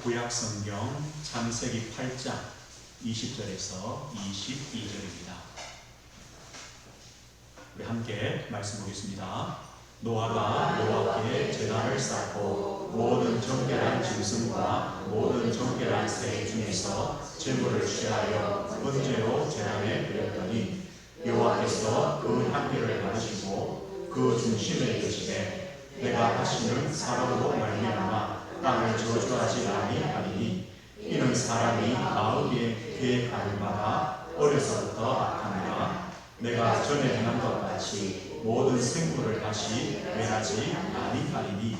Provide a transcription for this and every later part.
구약성경 창세기 8장 20절에서 22절입니다. 우리 함께 말씀 보겠습니다. 노아가 여호와께 제단을 쌓고 모든 정결한 짐승과 모든 정결한 새 중에서 제물을 취하여 번제로 제단에 드렸더니 여호와께서 그 향기를 받으시고 그 중심에 계시되 내가 다시는 사람으로 말미암아 땅을 저주하지 아니하리니 이는 사람이 마음에 계획하는 바가 어려서부터 악하니라. 내가 전에 행한 것 같이 모든 생물을 다시 멸하지 아니하리니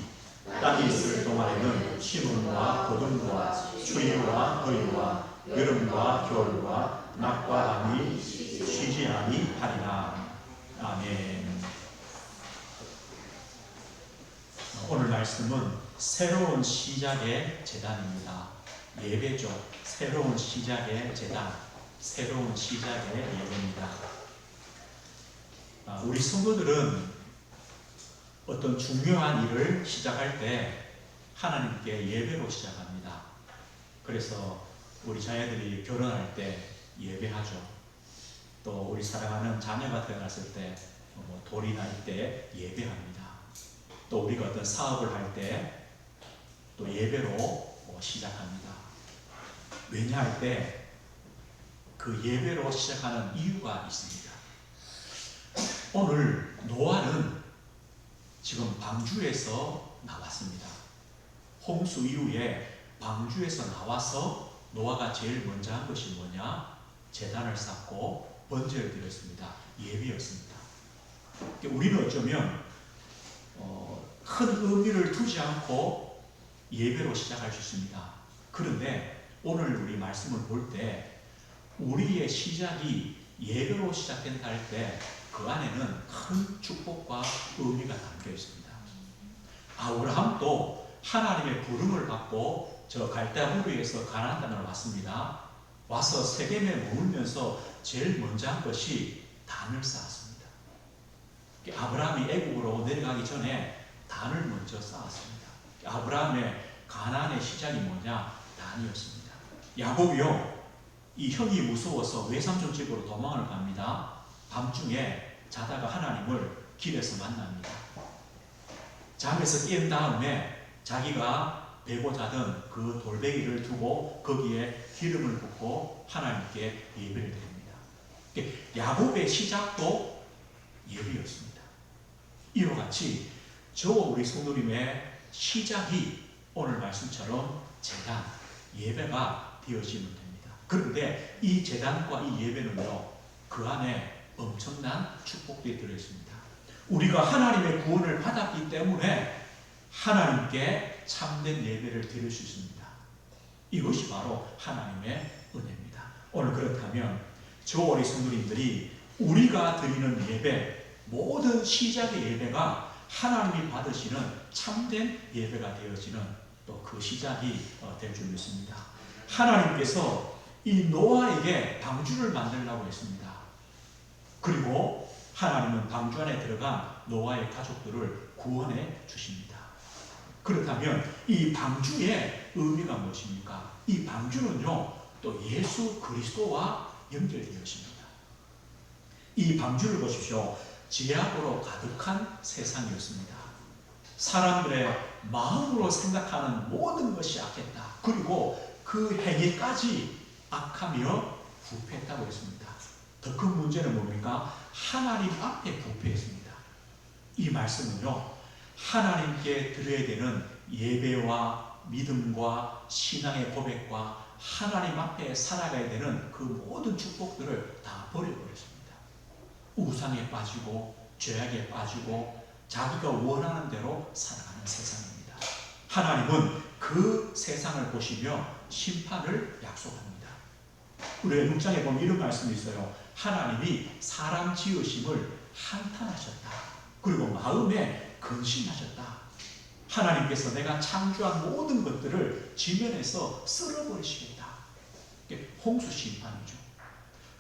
땅이 있을 동안에는 심음과 거둠과 추위와 더위와 여름과 겨울과 낮과 밤이 쉬지 아니하리라. 아멘. 오늘 말씀은 새로운 시작의 제단입니다. 예배죠. 새로운 시작의 제단, 새로운 시작의 예배입니다. 우리 성도들은 어떤 중요한 일을 시작할 때 하나님께 예배로 시작합니다. 그래서 우리 자녀들이 결혼할 때 예배하죠. 또 우리 사랑하는 자녀가 태어났을 때 돌이 날 때 예배합니다. 또 우리가 어떤 사업을 할 때 또 예배로 시작합니다. 왜냐할 때 그 예배로 시작하는 이유가 있습니다. 오늘 노아는 지금 방주에서 나왔습니다. 홍수 이후에 방주에서 나와서 노아가 제일 먼저 한 것이 뭐냐? 제단을 쌓고 번제를 드렸습니다. 예배였습니다. 우리는 어쩌면 큰 의미를 두지 않고 예배로 시작할 수 있습니다. 그런데 오늘 우리 말씀을 볼 때 우리의 시작이 예배로 시작된다 할 때 그 안에는 큰 축복과 의미가 담겨 있습니다. 아브라함도 하나님의 부름을 받고 저 갈대아우르에서 가나안 땅을 왔습니다. 와서 세겜에 머물면서 제일 먼저 한 것이 단을 쌓았습니다. 아브라함이 애국으로 내려가기 전에 단을 먼저 쌓았습니다. 아브라함의 가나안의 시작이 뭐냐? 단이었습니다. 야곱이요, 이 형이 무서워서 외삼촌 집으로 도망을 갑니다. 밤중에 자다가 하나님을 길에서 만납니다. 잠에서 깬 다음에 자기가 베고 자던 그 돌베개를 두고 거기에 기름을 붓고 하나님께 예배를 드립니다. 야곱의 시작도 예배였습니다. 이와 같이 저와 우리 성도님의 시작이 오늘 말씀처럼 제단, 예배가 되어지면 됩니다. 그런데 이 제단과 이 예배는요, 그 안에 엄청난 축복들이 들어있습니다. 우리가 하나님의 구원을 받았기 때문에 하나님께 참된 예배를 드릴 수 있습니다. 이것이 바로 하나님의 은혜입니다. 오늘 그렇다면 저와 우리 성도님들이 우리가 드리는 예배, 모든 시작의 예배가 하나님이 받으시는 참된 예배가 되어지는 또 그 시작이 될 줄 믿습니다. 하나님께서 이 노아에게 방주를 만들라고 했습니다. 그리고 하나님은 방주 안에 들어간 노아의 가족들을 구원해 주십니다. 그렇다면 이 방주의 의미가 무엇입니까? 이 방주는요, 또 예수 그리스도와 연결되어 있습니다. 이 방주를 보십시오. 죄악으로 가득한 세상이었습니다. 사람들의 마음으로 생각하는 모든 것이 악했다. 그리고 그 행위까지 악하며 부패했다고 했습니다. 더 큰 문제는 뭡니까? 하나님 앞에 부패했습니다. 이 말씀은요, 하나님께 드려야 되는 예배와 믿음과 신앙의 고백과 하나님 앞에 살아가야 되는 그 모든 축복들을 다 버려버렸습니다. 우상에 빠지고 죄악에 빠지고 자기가 원하는 대로 살아가는 세상입니다. 하나님은 그 세상을 보시며 심판을 약속합니다. 우리 6장에 보면 이런 말씀이 있어요. 하나님이 사람 지으심을 한탄하셨다. 그리고 마음에 근심하셨다. 하나님께서 내가 창조한 모든 것들을 지면에서 쓸어버리시겠다. 이게 홍수 심판이죠.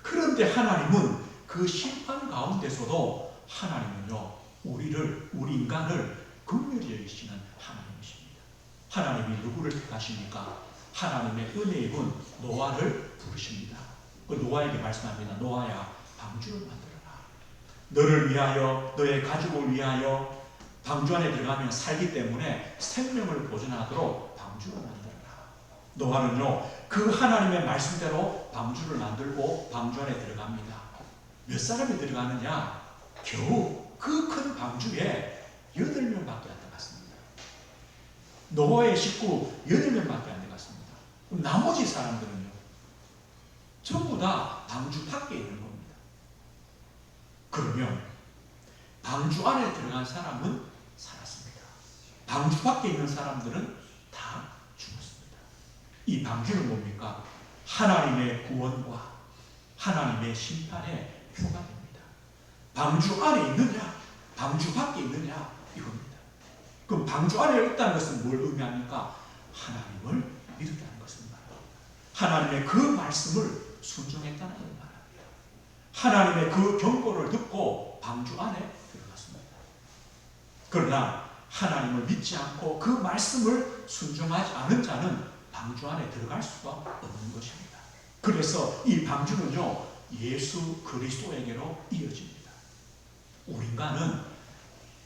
그런데 하나님은 그 심판 가운데서도 하나님은요, 우리 인간을 긍휼히 여기시는 하나님이십니다. 하나님이 누구를 택하십니까? 하나님의 은혜의 분 노아를 부르십니다. 그 노아에게 말씀합니다. 노아야, 방주를 만들어라. 너를 위하여, 너의 가족을 위하여 방주 안에 들어가면 살기 때문에 생명을 보존하도록 방주를 만들어라. 노아는요, 그 하나님의 말씀대로 방주를 만들고 방주 안에 들어갑니다. 몇 사람이 들어가느냐? 겨우 그 큰 방주에 8명밖에 안 들어갔습니다. 노아의 식구 8명밖에 안 들어갔습니다. 나머지 사람들은요, 전부 다 방주 밖에 있는 겁니다. 그러면 방주 안에 들어간 사람은 살았습니다. 방주 밖에 있는 사람들은 다 죽었습니다. 이 방주는 뭡니까? 하나님의 구원과 하나님의 심판의 표가 됩니다. 방주 안에 있느냐, 방주 밖에 있느냐, 이겁니다. 그럼 방주 안에 있다는 것은 뭘 의미합니까? 하나님을 믿었다는 것입니다. 하나님의 그 말씀을 순종했다는 걸 말합니다. 하나님의 그 경고를 듣고 방주 안에 들어갔습니다. 그러나 하나님을 믿지 않고 그 말씀을 순종하지 않은 자는 방주 안에 들어갈 수가 없는 것입니다. 그래서 이 방주는요, 예수 그리스도에게로 이어집니다. 우리 인간은,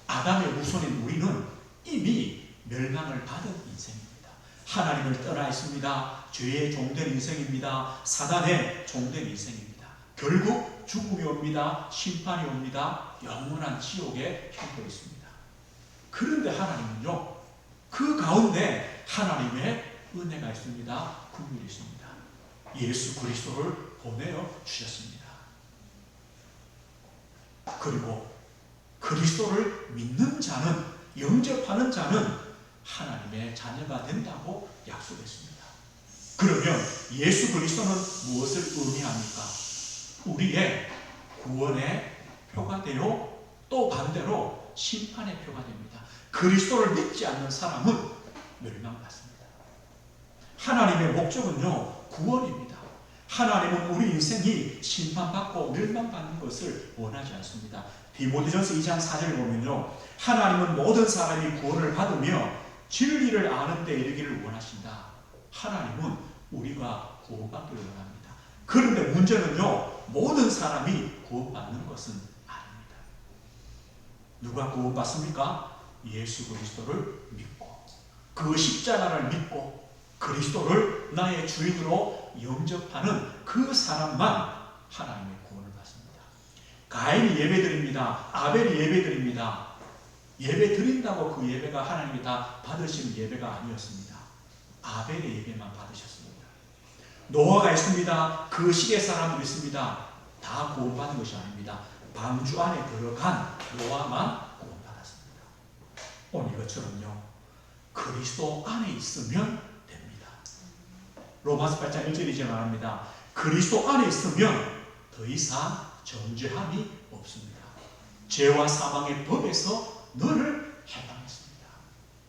아담의 후손인 우리는 이미 멸망을 받은 인생입니다. 하나님을 떠나 있습니다. 죄의 종된 인생입니다. 사단의 종된 인생입니다. 결국 죽음이 옵니다. 심판이 옵니다. 영원한 지옥에 혀고 있습니다. 그런데 하나님은요, 그 가운데 하나님의 은혜가 있습니다. 긍휼이 있습니다. 예수 그리스도를 보내어 주셨습니다. 그리고 그리스도를 믿는 자는, 영접하는 자는 하나님의 자녀가 된다고 약속했습니다. 그러면 예수 그리스도는 무엇을 의미합니까? 우리의 구원의 표가 되어 또 반대로 심판의 표가 됩니다. 그리스도를 믿지 않는 사람은 멸망받습니다. 하나님의 목적은요, 구원입니다. 하나님은 우리 인생이 심판받고 멸망받는 것을 원하지 않습니다. 디모데전서 2장 4절을 보면요, 하나님은 모든 사람이 구원을 받으며 진리를 아는 데 이르기를 원하신다. 하나님은 우리가 구원받기를 원합니다. 그런데 문제는요, 모든 사람이 구원받는 것은 아닙니다. 누가 구원받습니까? 예수 그리스도를 믿고, 그 십자가를 믿고 그리스도를 나의 주인으로 영접하는 그 사람만 하나님의 구원을 받습니다. 가인이 예배드립니다. 아벨이 예배드립니다. 예배 드린다고 그 예배가 하나님이 다 받으신 예배가 아니었습니다. 아벨의 예배만 받으셨습니다. 노아가 있습니다. 그 시대 사람들이 있습니다. 다 구원받은 것이 아닙니다. 방주 안에 들어간 노아만 구원받았습니다. 오늘 이것처럼요, 그리스도 안에 있으면 됩니다. 로마서 8장 1절이지 말합니다. 그리스도 안에 있으면 더 이상 정죄함이 없습니다. 죄와 사망의 법에서 너를 해방했습니다.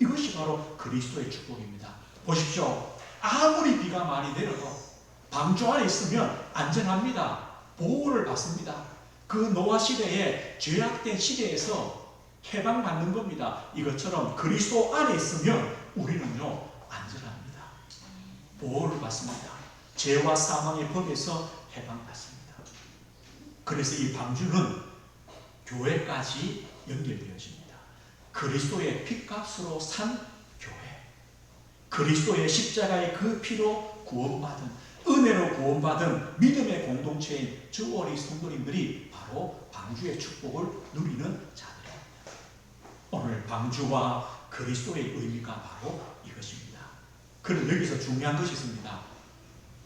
이것이 바로 그리스도의 축복입니다. 보십시오. 아무리 비가 많이 내려도 방주 안에 있으면 안전합니다. 보호를 받습니다. 그 노아 시대에 죄악된 시대에서 해방받는 겁니다. 이것처럼 그리스도 안에 있으면 우리는요, 안전합니다. 보호를 받습니다. 죄와 사망의 법에서 해방받습니다. 그래서 이 방주는 교회까지 연결되어집니다. 그리스도의 피값으로 산 교회, 그리스도의 십자가의 그 피로 구원받은, 은혜로 구원받은 믿음의 공동체인 주어리 성도님들이 바로 방주의 축복을 누리는 자들입니다. 오늘 방주와 그리스도의 의미가 바로 이것입니다. 그런데 여기서 중요한 것이 있습니다.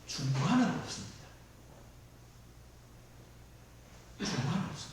중간은 없습니다. 중간은 없습니다.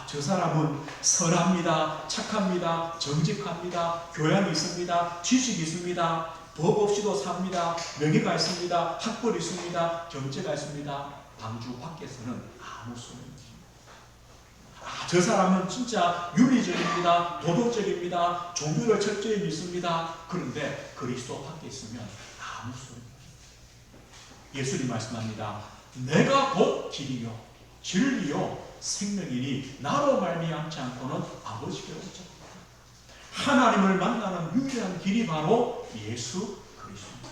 저 사람은 선합니다. 착합니다. 정직합니다. 교양이 있습니다. 지식이 있습니다. 법 없이도 삽니다. 명예가 있습니다. 학벌이 있습니다. 경제가 있습니다. 방주 밖에서는 아무 소용이 없습니다. 저 사람은 진짜 윤리적입니다. 도덕적입니다. 종교를 철저히 믿습니다. 그런데 그리스도 밖에 있으면 아무 소용이 없습니다. 예수님 말씀합니다. 내가 곧 길이요 진리요 생명이니 나로 말미암지 않고는 아버지께로 오지 못합니다. 하나님을 만나는 유일한 길이 바로 예수 그리스도입니다.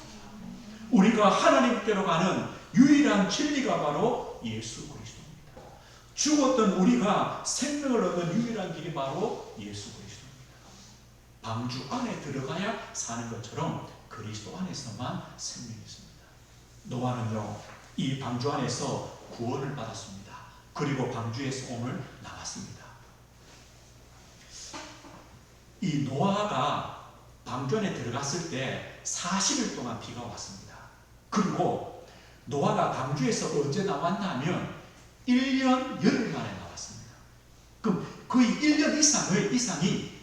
우리가 하나님께로 가는 유일한 진리가 바로 예수 그리스도입니다. 죽었던 우리가 생명을 얻는 유일한 길이 바로 예수 그리스도입니다. 방주 안에 들어가야 사는 것처럼 그리스도 안에서만 생명이 있습니다. 노아는요, 이 방주 안에서 구원을 받았습니다. 그리고 방주에서 오늘 나왔습니다. 이 노아가 방주 안에 들어갔을 때 40일 동안 비가 왔습니다. 그리고 노아가 방주에서 언제 나왔나 하면 1년 열흘 만에 나왔습니다. 그럼 거의 1년 이상이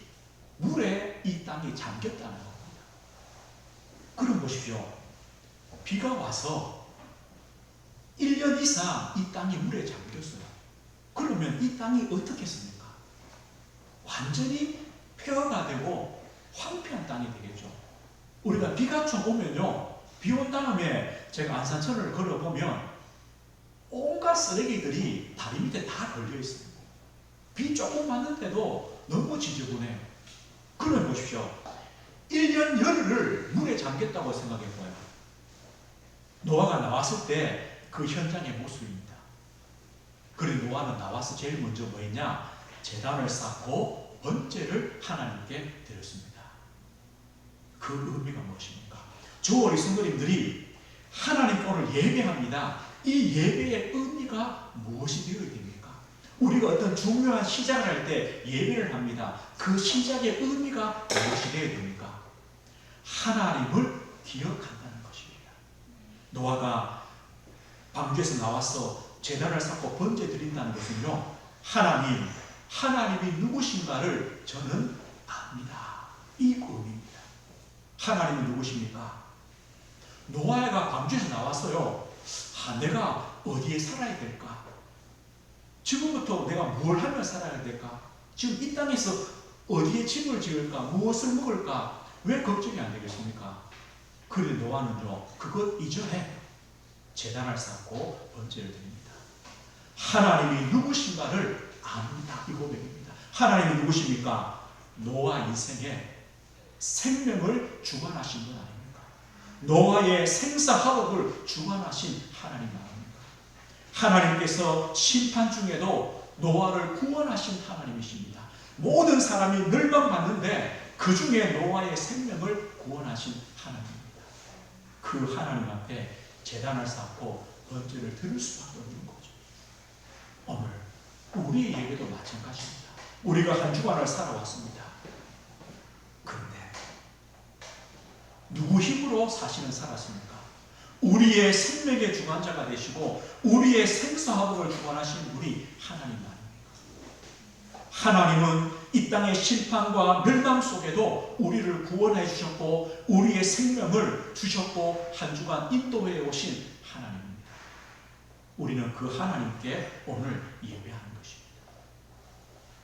물에 이 땅이 잠겼다는 겁니다. 그럼 보십시오. 비가 와서 1년 이상 이 땅이 물에 잠겼어요. 그러면 이 땅이 어떻겠습니까? 완전히 폐허가 되고 황폐한 땅이 되겠죠. 우리가 비가 좀 오면요, 비 온 다음에 제가 안산천을 걸어보면 온갖 쓰레기들이 다리 밑에 다 걸려 있어요. 비 조금 왔는데도 너무 지저분해요. 그럼 보십시오. 1년 열흘을 물에 잠겼다고 생각해 보아요. 노아가 나왔을 때 그 현장의 모습입니다. 그리고 노아는 나와서 제일 먼저 뭐 했냐? 제단을 쌓고 번제를 하나님께 드렸습니다. 그 의미가 무엇입니까? 저 어린 성도님들이 하나님께 오늘 예배합니다. 이 예배의 의미가 무엇이 되어야 됩니까? 우리가 어떤 중요한 시작을 할 때 예배를 합니다. 그 시작의 의미가 무엇이 되어야 됩니까? 하나님을 기억한다는 것입니다. 노아가 방주에서 나와서 제단을 쌓고 번제 드린다는 것은요, 하나님이 누구신가를 저는 압니다. 이 의미입니다. 하나님이 누구십니까? 노아가 방주에서 나왔어요. 내가 어디에 살아야 될까? 지금부터 내가 뭘 하며 살아야 될까? 지금 이 땅에서 어디에 집을 지을까? 무엇을 먹을까? 왜 걱정이 안 되겠습니까? 그런데 노아는요, 그것 이전에 제단을 쌓고 번제를 드립니다. 하나님이 누구신가를 압니다. 이 고백입니다. 하나님이 누구십니까? 노아 인생에 생명을 주관하신 분 아닙니까? 노아의 생사화복을 주관하신 하나님 아닙니까? 하나님께서 심판 중에도 노아를 구원하신 하나님이십니다. 모든 사람이 멸망받는데 그 중에 노아의 생명을 구원하신 하나님입니다. 그 하나님 앞에 제단을 쌓고 번제를 드릴 수밖에 없는 거죠. 오늘 우리 예배도 마찬가지입니다. 우리가 한 주간을 살아왔습니다. 그런데 누구 힘으로 사실은 살았습니까? 우리의 생명의 주관자가 되시고 우리의 생사화복을 주관하신 우리 하나님 아닙니까? 하나님은 이 땅의 심판과 멸망 속에도 우리를 구원해 주셨고 우리의 생명을 주셨고 한 주간 인도해 오신 하나님입니다. 우리는 그 하나님께 오늘 예배하는 것입니다.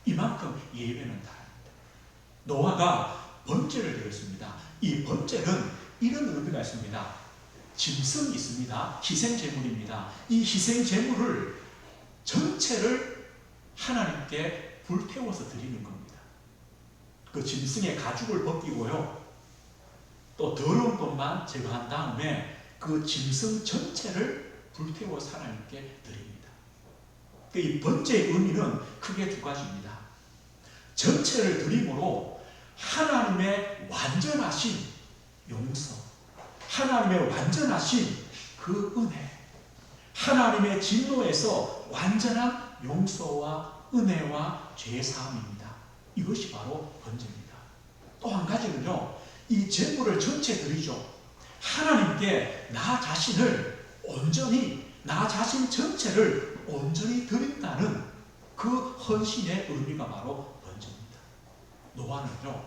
이만큼 예배는 다릅니다. 노아가 번제를 드렸습니다. 이 번제는 이런 의미가 있습니다. 짐승이 있습니다. 희생제물입니다. 이 희생제물을 전체를 하나님께 불태워서 드리는 겁니다. 그 짐승의 가죽을 벗기고요, 또 더러운 것만 제거한 다음에 그 짐승 전체를 불태워서 하나님께 드립니다. 이 번제의 의미는 크게 두 가지입니다. 전체를 드림으로 하나님의 완전하신 용서, 하나님의 완전하신 그 은혜, 하나님의 진노에서 완전한 용서와 은혜와 죄사함입니다. 이것이 바로 번제입니다. 또 한 가지는요, 이 제물을 전체 드리죠. 하나님께 나 자신을 온전히, 나 자신 전체를 온전히 드린다는 그 헌신의 의미가 바로 번제입니다. 노아는요,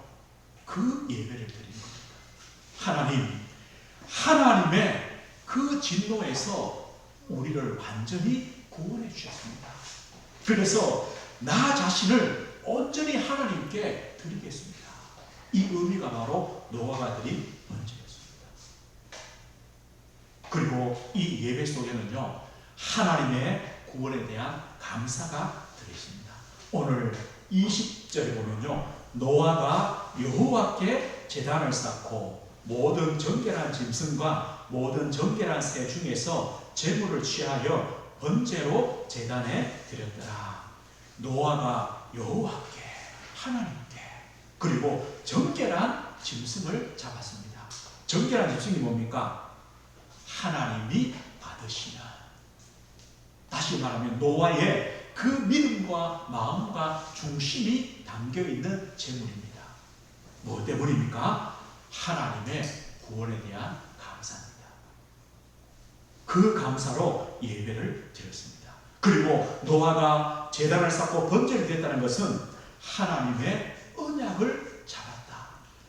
그 예배를 드린 겁니다. 하나님의 그 진노에서 우리를 완전히 구원해 주셨습니다. 그래서 나 자신을 온전히 하나님께 드리겠습니다. 이 의미가 바로 노아가 드린 번제였습니다. 그리고 이 예배 속에는요, 하나님의 구원에 대한 감사가 들어있습니다. 오늘 20절에 보면요, 노아가 여호와께 제단을 쌓고 모든 정결한 짐승과 모든 정결한 새 중에서 제물을 취하여 번제로 제단에 드렸더라. 노아가 여호와께 하나님께 그리고 정결한 짐승을 잡았습니다. 정결한 짐승이 뭡니까? 하나님이 받으시는, 다시 말하면 노아의 그 믿음과 마음과 중심이 담겨있는 제물입니다. 무엇 때문입니까? 하나님의 구원에 대한 감사입니다. 그 감사로 예배를 드렸습니다. 그리고 노아가 제단을 쌓고 번제를 드렸다는 것은 하나님의 언약을 잡았다,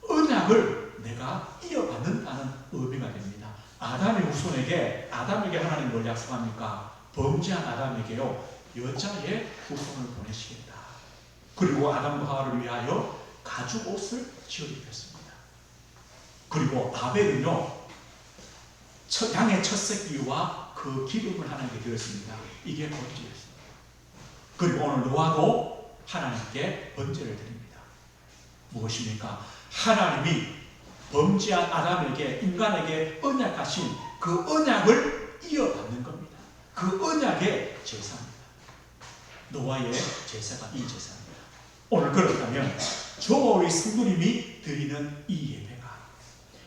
언약을 내가 이어받는다는 의미가 됩니다. 아담의 후손에게, 아담에게 하나님 뭘 약속합니까? 범죄한 아담에게요, 여자의 후손을 보내시겠다. 그리고 아담과 하와를 위하여 가죽 옷을 지어 입혔습니다. 그리고 아벨은요, 양의 첫 새끼와 그 기름을 하나님께 드렸습니다. 이게 번제였습니다. 그리고 오늘 노아도 하나님께 번제를 드립니다. 무엇입니까? 하나님이 범죄한 아담에게, 인간에게 언약하신 그 언약을 이어받는 겁니다. 그 언약의 제사입니다. 노아의 제사가 이 제사입니다. 오늘 그렇다면 저와 성도님이 드리는 이 예배가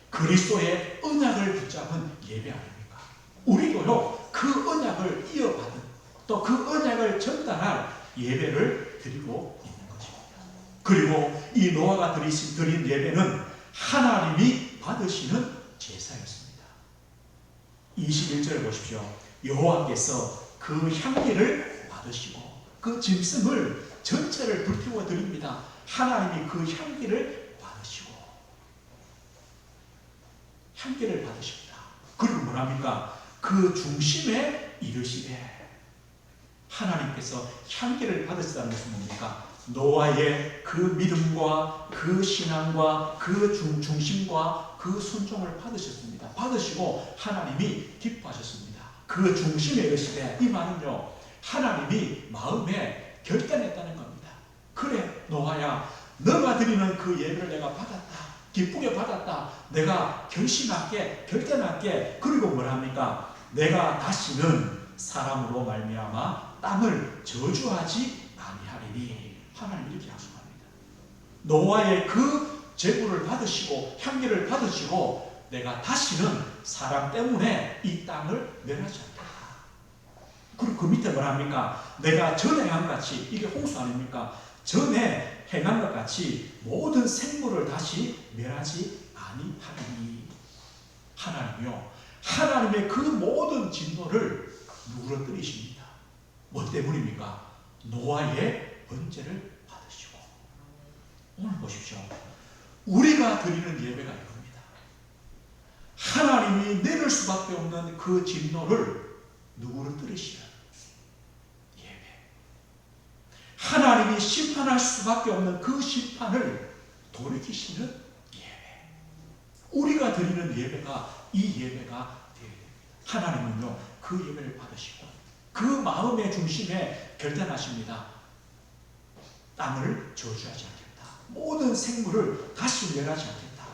그리스도의 언약을 붙잡은 예배 아닙니까? 우리도요, 그 언약을 이어받은, 또 그 언약을 전달할 예배를 드리고 있는 것입니다. 그리고 이 노아가 드린 예배는 하나님이 받으시는 제사였습니다. 21절을 보십시오. 여호와께서 그 향기를 받으시고 그 짐승을 전체를 불태워 드립니다. 하나님이 그 향기를 받으시고, 향기를 받으십니다. 그리고 뭐랍니까? 그 중심에 이르시되, 하나님께서 향기를 받으시다는 것은 뭡니까? 노아의 그 믿음과 그 신앙과 그 중심과 그 순종을 받으셨습니다. 받으시고 하나님이 기뻐하셨습니다. 그 중심에 이르시되, 이 말은요, 하나님이 마음에 결단했다는 겁니다. 그래 노아야, 너가 드리는 그 예배를 내가 받았다, 기쁘게 받았다, 내가 결심할게, 결단할게. 그리고 뭐랍니까? 내가 다시는 사람으로 말미암아 땅을 저주하지 아니하리니. 하나님 이렇게 약속합니다. 노아의 그 제물을 받으시고 향기를 받으시고 내가 다시는 사람 때문에 이 땅을 멸하지 않겠다. 그리고 그 밑에 뭐랍니까? 내가 전에 한 같이, 이게 홍수 아닙니까? 전에 행한 것 같이 모든 생물을 다시 멸하지 아니하리니. 하나님이요, 하나님의 그 모든 진노를 누그러뜨리십니다. 뭐 때문입니까? 노아의 번제를 받으시고. 오늘 보십시오. 우리가 드리는 예배가 이겁니다. 하나님이 내릴 수밖에 없는 그 진노를 누그러뜨리시는 예배. 하나님이 심판할 수밖에 없는 그 심판을 돌이키시는 예배. 우리가 드리는 예배가 이 예배가 되어야 됩니다. 하나님은요, 그 예배를 받으시고 그 마음의 중심에 결단하십니다. 땅을 저주하지 않겠다. 모든 생물을 다시 멸하지 않겠다.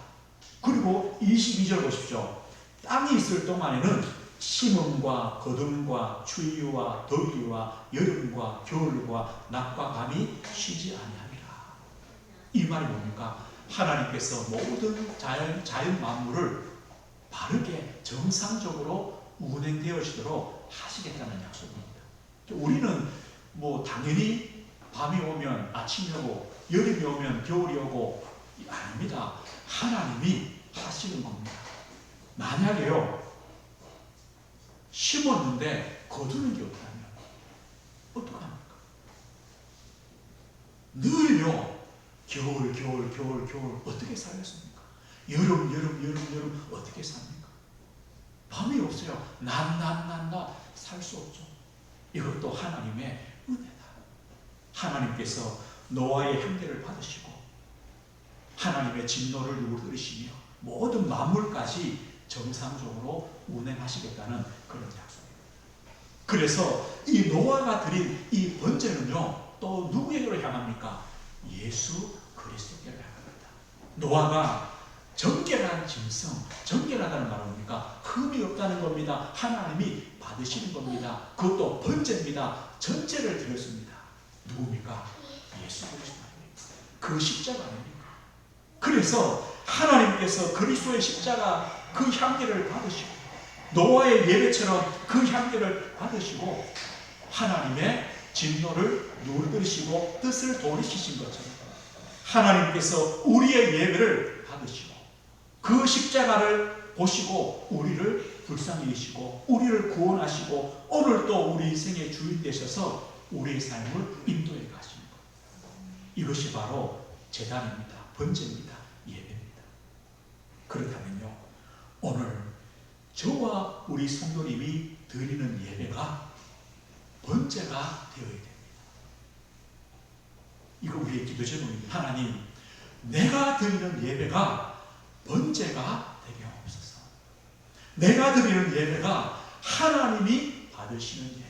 그리고 22절 보십시오. 땅이 있을 동안에는 심음과 거둠과 추위와 더위와 여름과 겨울과 낮과 밤이 쉬지 아니하리라. 이 말이 뭡니까? 하나님께서 모든 자연 만물을 바르게 정상적으로 운행되어지도록 하시겠다는 약속입니다. 우리는 뭐 당연히 밤이 오면 아침이 오고 여름이 오면 겨울이 오고, 아닙니다. 하나님이 하시는 겁니다. 만약에요, 심었는데 거두는 게 없다면 어떡합니까? 늘요, 겨울 어떻게 살겠습니까? 여름 어떻게 삽니까? 밤이 없어요. 낮 살 수 없죠. 이것도 하나님의 은혜다. 하나님께서 노아의 향기를 받으시고 하나님의 진노를 누그러뜨리시며 모든 만물까지 정상적으로 운행하시겠다는 그런 약속입니다. 그래서 이 노아가 드린 이 번제는요, 또 누구에게로 향합니까? 예수 그리스도께로 향합니다. 노아가 정결한 짐승, 정결하다는 말은 뭡니까? 흠이 없다는 겁니다. 하나님이 받으시는 겁니다. 그것도 번제입니다. 전체를 드렸습니다. 누굽니까? 예수 그리스도 아닙니까? 그 십자가 아닙니까? 그래서 하나님께서 그리스도의 십자가 그 향기를 받으시고 노아의 예배처럼 그 향기를 받으시고 하나님의 진노를 누르시고 뜻을 돌이키신 것처럼 하나님께서 우리의 예배를 받으시고 그 십자가를 보시고 우리를 불쌍히 여기시고 우리를 구원하시고 오늘 또 우리 인생의 주인 되셔서 우리의 삶을 인도해 가시는 것. 이것이 바로 제단입니다. 번제입니다. 예배입니다. 그렇다면요, 오늘 저와 우리 성도님이 드리는 예배가 번제가 되어야 됩니다. 이거 우리의 기도 제목입니다. 하나님, 내가 드리는 예배가 번제가 되게 하옵소서. 내가 드리는 예배가 하나님이 받으시는 예배.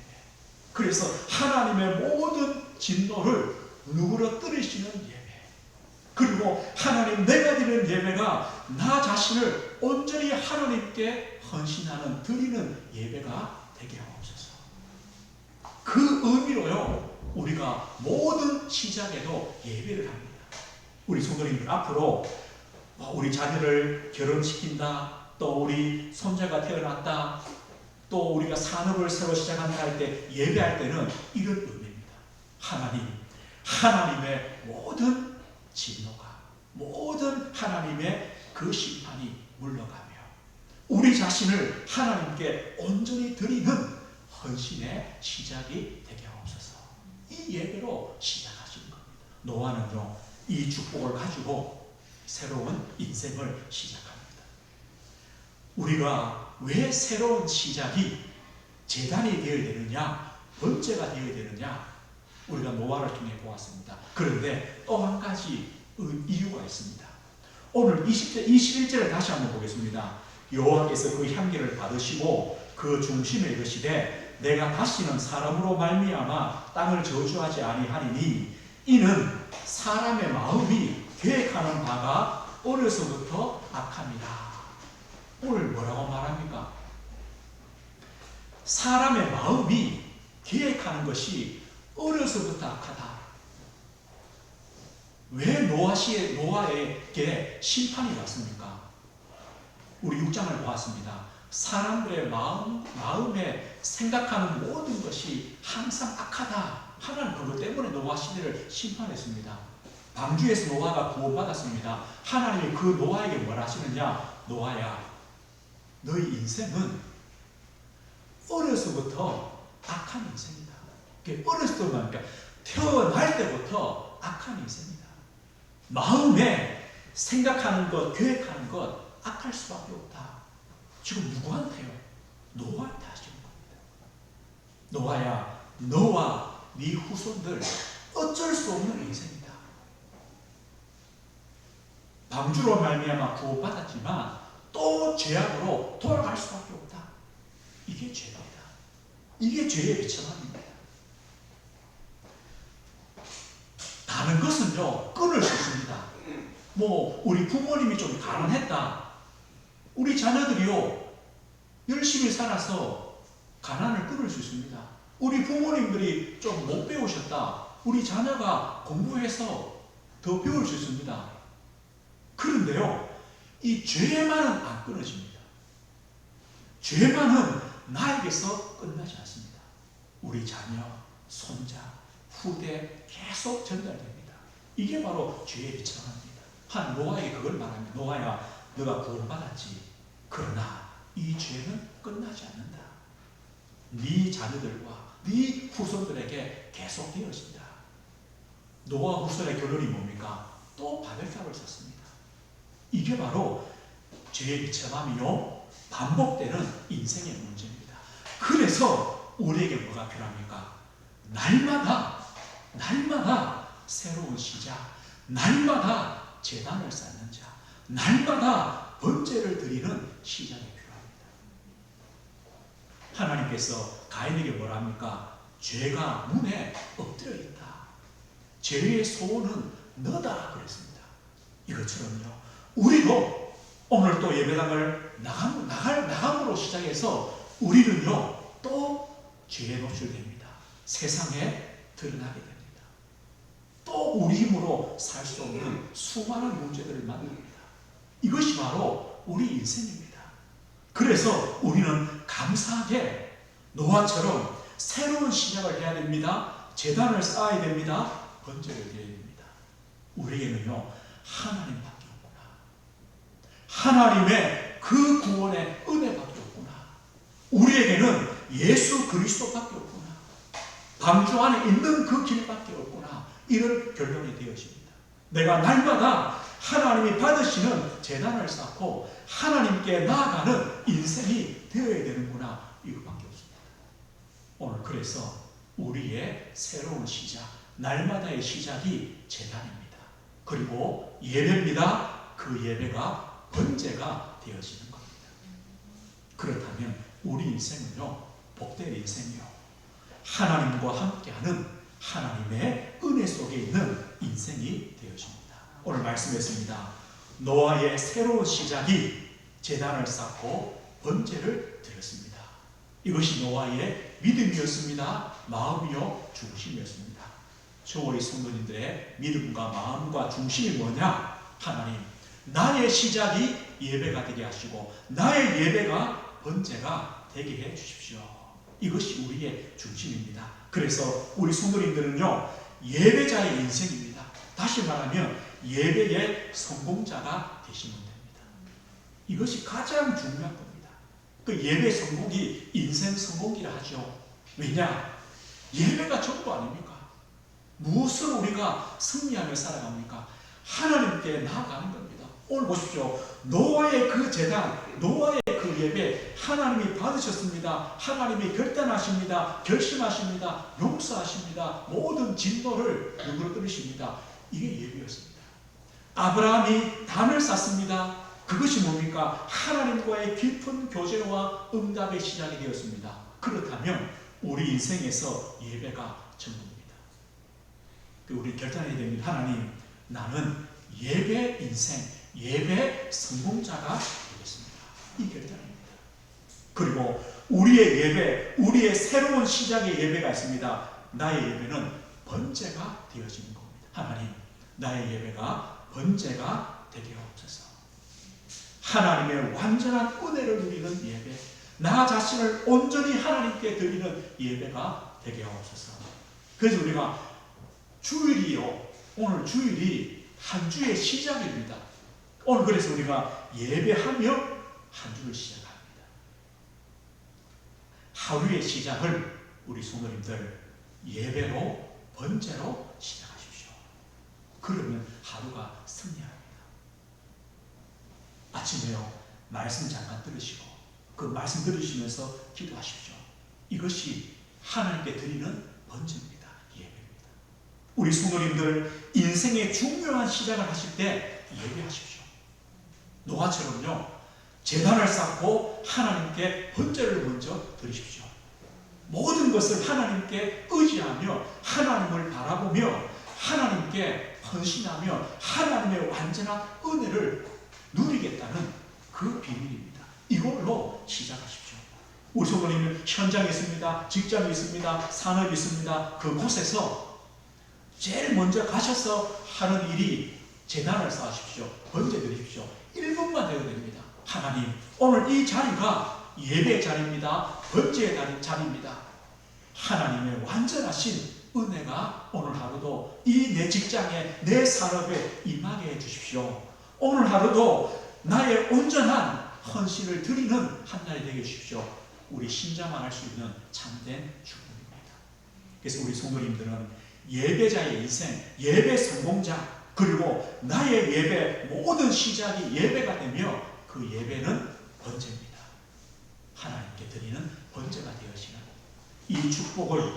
그래서 하나님의 모든 진노를 누그러뜨리시는 예배. 그리고 하나님, 내가 드리는 예배가 나 자신을 온전히 하나님께 헌신하는 드리는 예배가 되게 하옵소서. 그 의미로요, 우리가 모든 시작에도 예배를 합니다. 우리 성도님들 앞으로 우리 자녀를 결혼시킨다, 또 우리 손자가 태어났다, 또 우리가 산업을 새로 시작한다 할 때 예배할 때는 이런 의미입니다. 하나님, 하나님의 모든 진노가, 모든 하나님의 그 심판이 물러가며 우리 자신을 하나님께 온전히 드리는 헌신의 시작이 되게 하옵소서. 이 예배로 시작하시는 겁니다. 노아는요, 이 축복을 가지고 새로운 인생을 시작합니다. 우리가 왜 새로운 시작이 제단이 되어야 되느냐, 번제가 되어야 되느냐, 우리가 노아를 통해 보았습니다. 그런데 또 한 가지 이유가 있습니다. 오늘 21절을 다시 한번 보겠습니다. 여호와께서 그 향기를 받으시고 그 중심에 이르시되 내가 다시는 사람으로 말미암아 땅을 저주하지 아니하리니 이는 사람의 마음이 계획하는 바가 어려서부터 악합니다. 오늘 뭐라고 말합니까? 사람의 마음이 계획하는 것이 어려서부터 악하다. 왜 노아에게 심판이 왔습니까? 우리 6장을 보았습니다. 사람들의 마음에 생각하는 모든 것이 항상 악하다. 하나님 그것 때문에 노아 시대를 심판했습니다. 방주에서 노아가 구원받았습니다. 하나님이 그 노아에게 뭘 하시느냐? 노아야, 너희 인생은 어려서부터 악한 인생이다. 어렸을 때만, 그러니까 태어날 때부터 악한 인생이다. 마음에 생각하는 것, 계획하는 것 악할 수밖에 없다. 지금 누구한테요? 노아한테 하시는 겁니다. 노아야, 너와 네 후손들 어쩔 수 없는 인생이다. 방주로 말미암아 구원받았지만 또 죄악으로 돌아갈 수밖에 없다. 이게 죄입니다. 이게 죄의 비참함입니다. 다른 것은요, 끊을 수 있습니다. 우리 부모님이 좀 가난했다. 우리 자녀들이요, 열심히 살아서 가난을 끊을 수 있습니다. 우리 부모님들이 좀 못 배우셨다. 우리 자녀가 공부해서 더 배울 수 있습니다. 그런데요, 이 죄만은 안 끊어집니다. 죄만은 나에게서 끝나지 않습니다. 우리 자녀, 손자, 후대 계속 전달됩니다. 이게 바로 죄의 비참함입니다. 한 노아에게 그걸 말합니다. 노아야, 너가 구원받았지. 그러나 이 죄는 끝나지 않는다. 네 자녀들과 네 후손들에게 계속 되어진다. 노아 후손의 결론이 뭡니까? 또 바벨탑을 쌓습니다. 이게 바로 죄의 비참함이요, 반복되는 인생의 문제입니다. 그래서 우리에게 뭐가 필요합니까? 날마다 새로운 시작, 날마다 제단을 쌓는 자, 날마다 번제를 드리는 시작이 필요합니다. 하나님께서 가인에게 뭐라 합니까? 죄가 문에 엎드려 있다. 죄의 소원은 너다 그랬습니다. 이것처럼요, 우리도 오늘 또 예배당을 나감으로 시작해서 우리는요 또 죄에 노출됩니다. 세상에 드러나게 됩니다. 또 우리 힘으로 살 수 없는 수많은 문제들을 만납니다. 이것이 바로 우리 인생입니다. 그래서 우리는 감사하게 노아처럼 새로운 시작을 해야 됩니다. 제단을 쌓아야 됩니다. 번제를 드려야 됩니다. 우리에게는요 하나님밖에 없구나. 하나님의 그 구원의 은혜밖에 없구나. 우리에게는 예수 그리스도밖에 없구나. 방주 안에 있는 그 길밖에 없구나. 이런 결론이 되어집니다. 내가 날마다 하나님이 받으시는 제단을 쌓고 하나님께 나아가는 인생이 되어야 되는구나. 이것밖에 없습니다. 오늘 그래서 우리의 새로운 시작, 날마다의 시작이 제단입니다. 그리고 예배입니다. 그 예배가 번제가 되어지는 겁니다. 그렇다면 우리 인생은요 복된 인생이요 하나님과 함께하는 하나님의 은혜 속에 있는 인생이 되어집니다. 오늘 말씀했습니다. 노아의 새로운 시작이 제단을 쌓고 번제를 드렸습니다. 이것이 노아의 믿음이었습니다. 마음이요 중심이었습니다. 우리 성도님들의 믿음과 마음과 중심이 뭐냐? 하나님, 나의 시작이 예배가 되게 하시고 나의 예배가 번제가 되게 해 주십시오. 이것이 우리의 중심입니다. 그래서 우리 성도님들은요 예배자의 인생입니다. 다시 말하면 예배의 성공자가 되시면 됩니다. 이것이 가장 중요한 겁니다. 그 예배 성공이 인생 성공이라 하죠. 왜냐? 예배가 전부 아닙니까? 무엇을 우리가 승리하며 살아갑니까? 하나님께 나아가는 겁니다. 오늘 보십시오. 노아의 그 제단, 노아의 그 예배 하나님이 받으셨습니다. 하나님이 결단하십니다. 결심하십니다. 용서하십니다. 모든 진노를 누그러뜨리십니다. 이게 예배였습니다. 아브라함이 단을 쌓습니다. 그것이 뭡니까? 하나님과의 깊은 교제와 응답의 시작이 되었습니다. 그렇다면 우리 인생에서 예배가 전부입니다. 우리 결단해야 됩니다. 하나님, 나는 예배 인생, 예배 성공자가 되겠습니다. 이 결단입니다. 그리고 우리의 예배, 우리의 새로운 시작의 예배가 있습니다. 나의 예배는 번제가 되어지는 겁니다. 하나님, 나의 예배가 번제가 되게 하옵소서. 하나님의 완전한 은혜를 누리는 예배, 나 자신을 온전히 하나님께 드리는 예배가 되게 하옵소서. 그래서 우리가 주일이요, 오늘 주일이 한 주의 시작입니다. 오늘 그래서 우리가 예배하며 한 주를 시작합니다. 하루의 시작을 우리 성도님들 예배로, 번제로 시작하십시오. 그러면 하루가 승리합니다. 아침에요 말씀 잠깐 들으시고 그 말씀 들으시면서 기도하십시오. 이것이 하나님께 드리는 번제입니다. 예배입니다. 우리 성도님들 인생의 중요한 시작을 하실 때 예배하십시오. 노아처럼요 제단을 쌓고 하나님께 번제를 먼저 드리십시오. 모든 것을 하나님께 의지하며 하나님을 바라보며 하나님께 헌신하며 하나님의 완전한 은혜를 누리겠다는 그 비밀입니다. 이걸로 시작하십시오. 우리 성도님은 현장에 있습니다. 직장에 있습니다. 산업이 있습니다. 그곳에서 제일 먼저 가셔서 하는 일이 제단을 쌓으십시오. 번제 드리십시오. 1분만 해도 됩니다. 하나님, 오늘 이 자리가 예배의 자리입니다. 번제의 자리입니다. 하나님의 완전하신 은혜가 오늘 하루도 이 내 직장에 내 산업에 임하게 해주십시오. 오늘 하루도 나의 온전한 헌신을 드리는 한 날이 되게 해주십시오. 우리 신자만 할 수 있는 참된 축복입니다. 그래서 우리 성도님들은 예배자의 인생, 예배 성공자, 그리고 나의 예배, 모든 시작이 예배가 되며 그 예배는 번제입니다. 하나님께 드리는 번제가 되어지는 이 축복을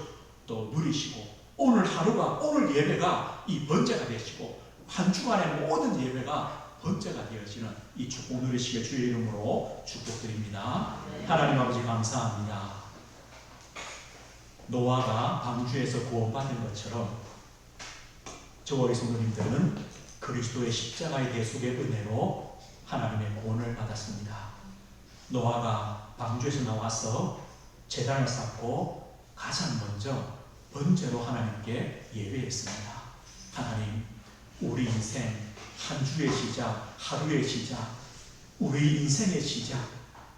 또 누리시고 오늘 하루가, 오늘 예배가 이 번제가 되시고 한 주간의 모든 예배가 번제가 되어지는 이 축복 누리시길 주의 이름으로 축복드립니다. 네. 하나님 아버지 감사합니다. 노아가 방주에서 구원받은 것처럼 저와 우리 성도님들은 그리스도의 십자가의 대속의 은혜로 하나님의 구원을 받았습니다. 노아가 방주에서 나와서 제단을 쌓고 가장 먼저 번제로 하나님께 예배했습니다. 하나님, 우리 인생 한 주의 시작, 하루의 시작, 우리 인생의 시작,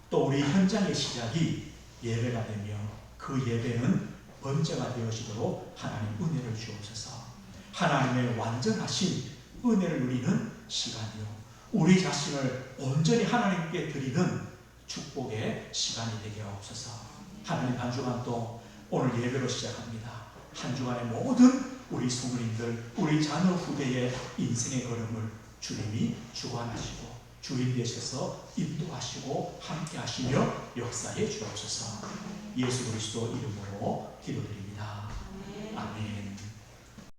또 우리 현장의 시작이 예배가 되며 그 예배는 번제가 되어지도록 하나님 은혜를 주옵소서. 하나님의 완전하신 은혜를 누리는 시간이요, 우리 자신을 온전히 하나님께 드리는 축복의 시간이 되게 하옵소서. 하나님, 한 주간 또 오늘 예배로 시작합니다. 한 주간의 모든 우리 성도님들, 우리 자녀 후대의 인생의 걸음을 주님이 주관하시고 주인 되셔서 인도하시고 함께 하시며 역사해 주옵소서. 예수 그리스도 이름으로 기도드립니다. 아멘.